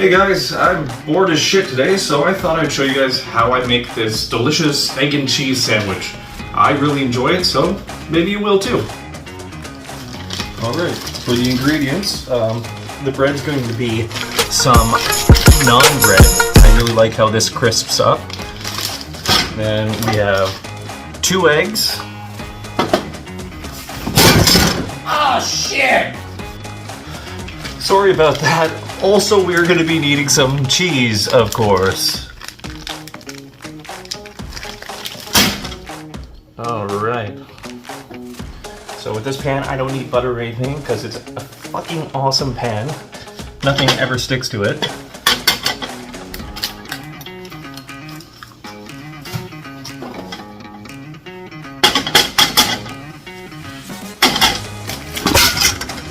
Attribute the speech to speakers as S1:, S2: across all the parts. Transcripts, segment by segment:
S1: Hey guys, I'm bored as shit today, so I thought I'd show you guys how I make this delicious egg and cheese sandwich. I really enjoy it, so maybe you will too. Alright, for the ingredients, the bread's going to be some naan bread. I really like how this crisps up. Then we have 2 eggs. Oh shit! Sorry about that. Also, we're going to be needing some cheese, of course. Alright. So with this pan, I don't need butter or anything because it's a fucking awesome pan. Nothing ever sticks to it.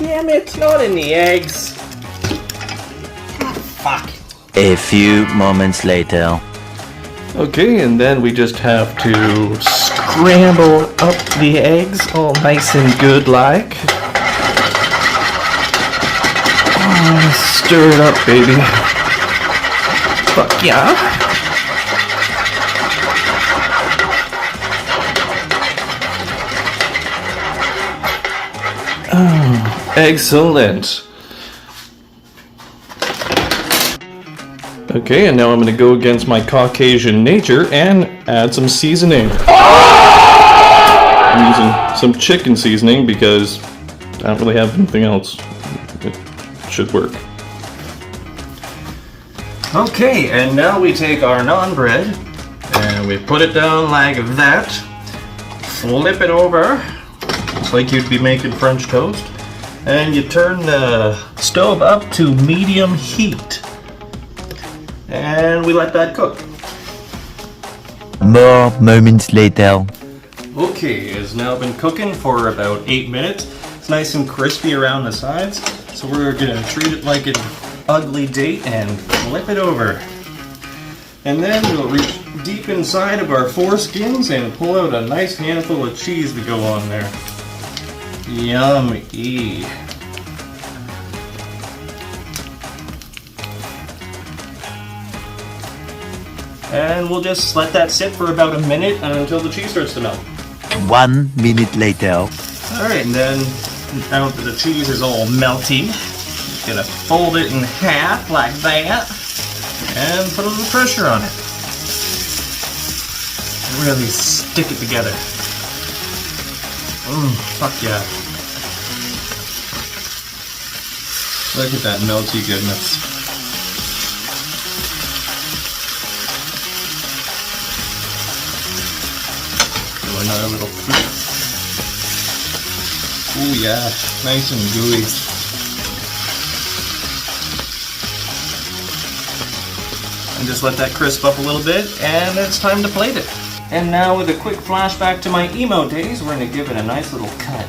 S1: Damn it, not in the eggs. Fuck.
S2: A few moments later.
S1: Okay, and then we just have to scramble up the eggs all nice and good like. Oh, stir it up, baby. Fuck yeah. Oh, excellent. Okay, and now I'm going to go against my Caucasian nature and add some seasoning. I'm using some chicken seasoning because I don't really have anything else. It should work. Okay, and now we take our naan bread and we put it down like that. Flip it over, just like you'd be making French toast. And you turn the stove up to medium heat. And we let that cook.
S2: More moments later.
S1: Okay, it's now been cooking for about 8 minutes. It's nice and crispy around the sides. So we're gonna treat it like an ugly date and flip it over. And then we'll reach deep inside of our foreskins and pull out a nice handful of cheese to go on there. Yummy. And we'll just let that sit for about a minute until the cheese starts to melt.
S2: 1 minute later.
S1: Alright, and then now that the cheese is all melty, just gonna fold it in half like that and put a little pressure on it. Really stick it together. Fuck yeah. Look at that melty goodness. Another little flip. Ooh yeah, nice and gooey. And just let that crisp up a little bit, and it's time to plate it. And now with a quick flashback to my emo days, we're going to give it a nice little cut.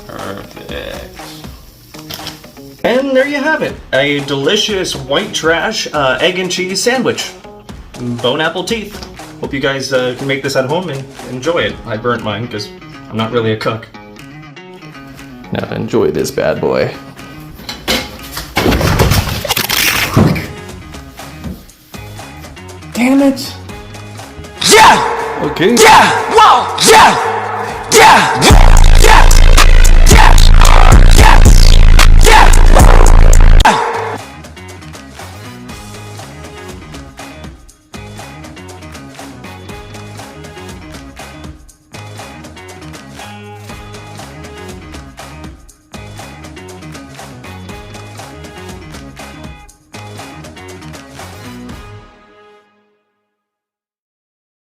S1: Perfect. And there you have it, a delicious white trash egg and cheese sandwich. Bone apple teeth. Hope you guys can make this at home and enjoy it. I burnt mine because I'm not really a cook. Now to enjoy this bad boy. Damn it!
S2: Yeah!
S1: Okay.
S2: Yeah! Whoa! Yeah! Yeah!